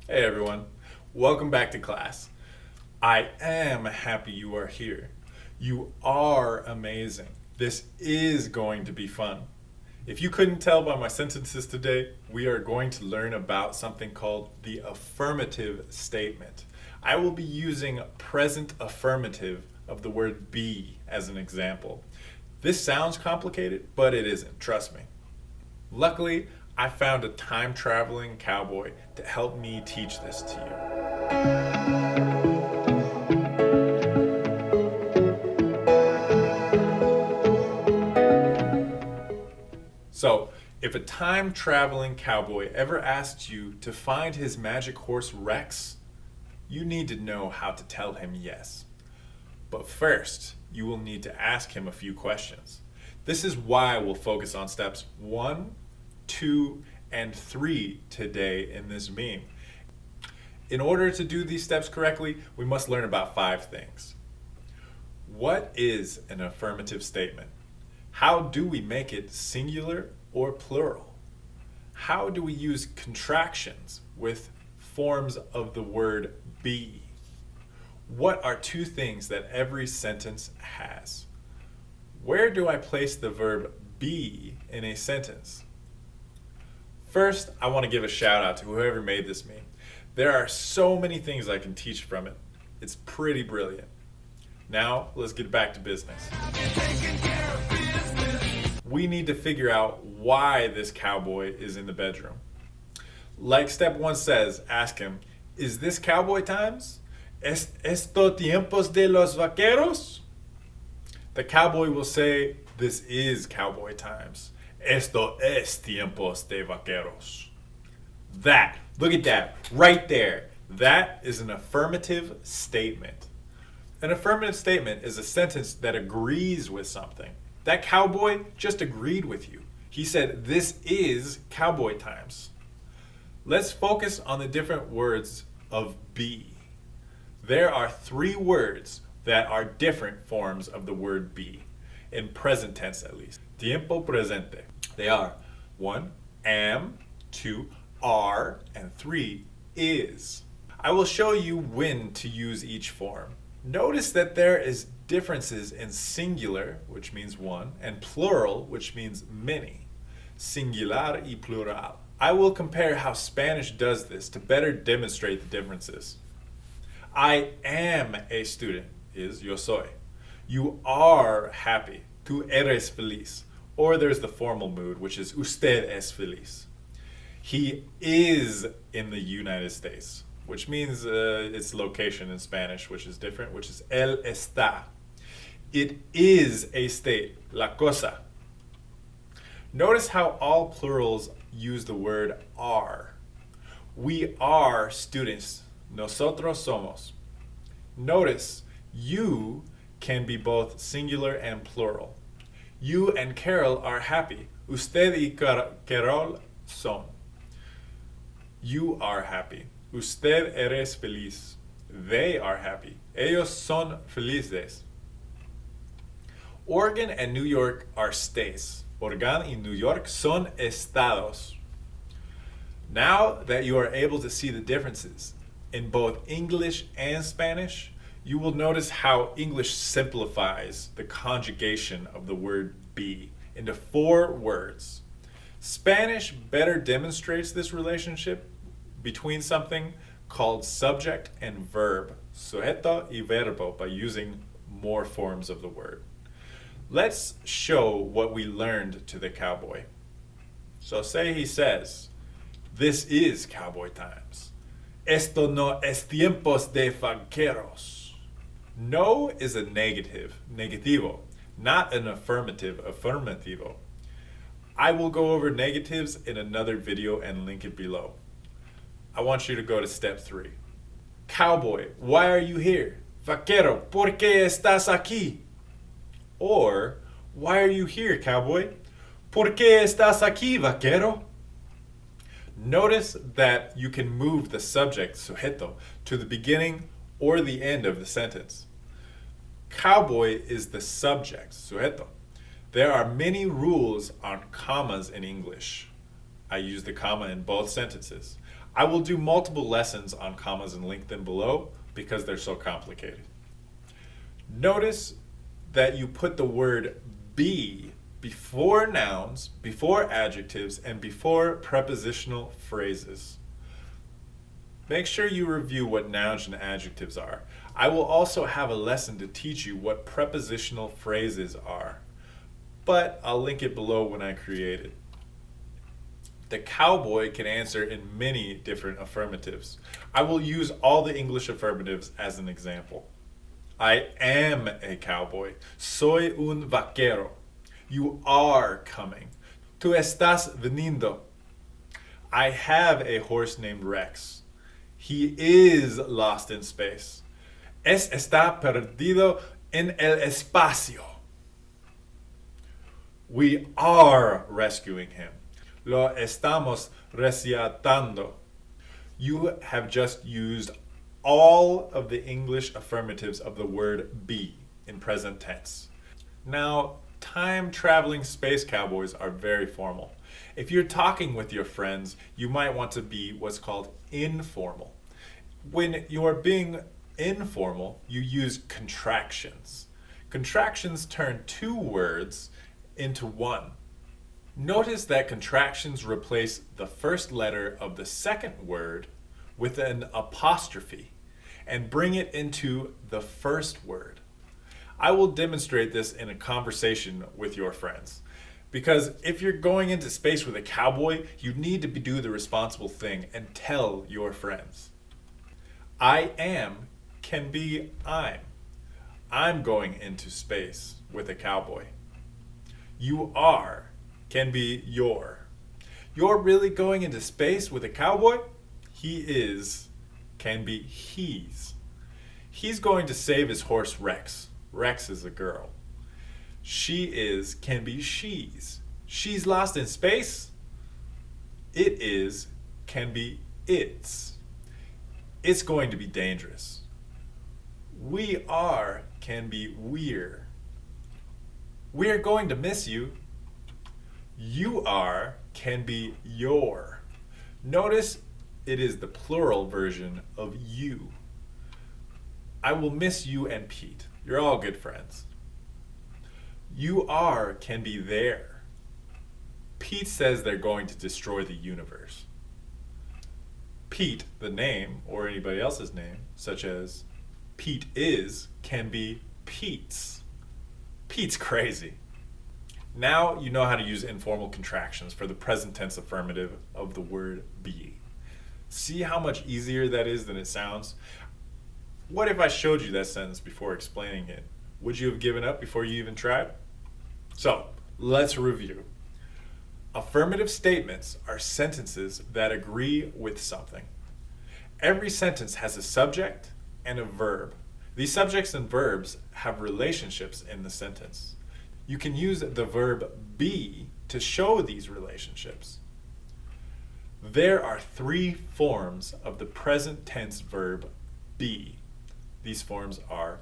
Hey everyone, welcome back to class. I am happy you are here. You are amazing. This is going to be fun. If you couldn't tell by my sentences today, we are going to learn about something called the affirmative statement. I will be using present affirmative of the word be as an example. This sounds complicated, but it isn't, trust me. Luckily, I found a time-traveling cowboy to help me teach this to you. So, if a time-traveling cowboy ever asked you to find his magic horse Rex, you need to know how to tell him yes. But first, you will need to ask him a few questions. This is why we'll focus on steps 1, 2, and 3 today in this meme. In order to do these steps correctly, we must learn about 5 things. What is an affirmative statement? How do we make it singular or plural? How do we use contractions with forms of the word be? What are 2 things that every sentence has? Where do I place the verb be in a sentence? First, I want to give a shout out to whoever made this meme. There are so many things I can teach from it. It's pretty brilliant. Now, let's get back to business. We need to figure out why this cowboy is in the bedroom. Like step 1 says, ask him, is this cowboy times? ¿Es esto tiempos de los vaqueros? The cowboy will say, this is cowboy times. Esto es tiempos de vaqueros. That, look at that, right there. That is an affirmative statement. An affirmative statement is a sentence that agrees with something. That cowboy just agreed with you. He said, this is cowboy times. Let's focus on the different words of be. There are 3 words that are different forms of the word be, in present tense at least. Tiempo presente. They are 1, am, 2, are, and 3, is. I will show you when to use each form. Notice that there is differences in singular, which means one, and plural, which means many. Singular y plural. I will compare how Spanish does this to better demonstrate the differences. I am a student is yo soy. You are happy. Tú eres feliz. Or there's the formal mood, which is usted es feliz. He is in the United States, which means its location in Spanish, which is different, which is él está. It is a state, la cosa. Notice how all plurals use the word are. We are students. Nosotros somos. Notice you can be both singular and plural. You and Carol are happy. Usted y Carol son. You are happy. Usted eres feliz. They are happy. Ellos son felices. Oregon and New York are states. Oregon y New York son estados. Now that you are able to see the differences in both English and Spanish, you will notice how English simplifies the conjugation of the word be into 4 words. Spanish better demonstrates this relationship between something called subject and verb, sujeto y verbo, by using more forms of the word. Let's show what we learned to the cowboy. So say he says, this is cowboy times. Esto no es tiempos de vaqueros. No is a negative, negativo, not an affirmative, affirmativo. I will go over negatives in another video and link it below. I want you to go to step 3. Cowboy, why are you here? Vaquero, ¿por qué estás aquí? Or, why are you here, cowboy? ¿Por qué estás aquí, vaquero? Notice that you can move the subject, sujeto, to the beginning or the end of the sentence. Cowboy is the subject, sujeto. There are many rules on commas in English. I use the comma in both sentences. I will do multiple lessons on commas and link them below because they're so complicated. Notice that you put the word be before nouns, before adjectives, and before prepositional phrases. Make sure you review what nouns and adjectives are. I will also have a lesson to teach you what prepositional phrases are, but I'll link it below when I create it. The cowboy can answer in many different affirmatives. I will use all the English affirmatives as an example. I am a cowboy. Soy un vaquero. You are coming. Tú estás viniendo. I have a horse named Rex. He is lost in space. Está perdido en el espacio. We are rescuing him. Lo estamos rescatando. You have just used all of the English affirmatives of the word be in present tense. Now, time-traveling space cowboys are very formal. If you're talking with your friends, you might want to be what's called informal. When you're being informal, you use contractions. Contractions turn two words into one. Notice that contractions replace the first letter of the second word with an apostrophe and bring it into the first word. I will demonstrate this in a conversation with your friends. Because if you're going into space with a cowboy, you need to do the responsible thing and tell your friends. I am can be I'm. I'm going into space with a cowboy. You are can be you're. You're really going into space with a cowboy? He is can be he's. He's going to save his horse Rex. Rex is a girl. She is can be she's. She's lost in space? It is can be it's. It's going to be dangerous. We are can be we're. We're going to miss you. You are can be your. Notice it is the plural version of you. I will miss you and Pete. You're all good friends. You are can be there. Pete says they're going to destroy the universe. Pete, the name, or anybody else's name, such as Pete is, can be Pete's. Pete's crazy. Now you know how to use informal contractions for the present tense affirmative of the word be. See how much easier that is than it sounds? What if I showed you that sentence before explaining it? Would you have given up before you even tried? So, let's review. Affirmative statements are sentences that agree with something. Every sentence has a subject and a verb. These subjects and verbs have relationships in the sentence. You can use the verb be to show these relationships. There are three forms of the present tense verb be. These forms are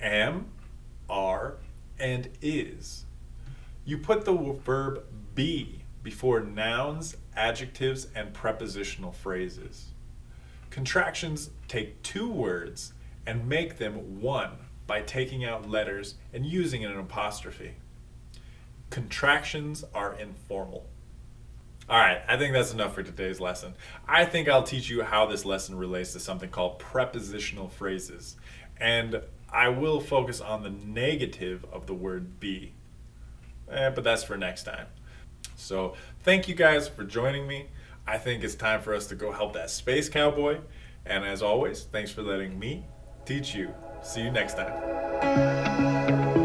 am, are, and is. You put the verb be before nouns, adjectives, and prepositional phrases. Contractions take two words and make them one by taking out letters and using an apostrophe. Contractions are informal. All right, I think that's enough for today's lesson. I think I'll teach you how this lesson relates to something called prepositional phrases. And I will focus on the negative of the word be. But that's for next time. So thank you guys for joining me. I think it's time for us to go help that space cowboy. And as always, thanks for letting me teach you. See you next time.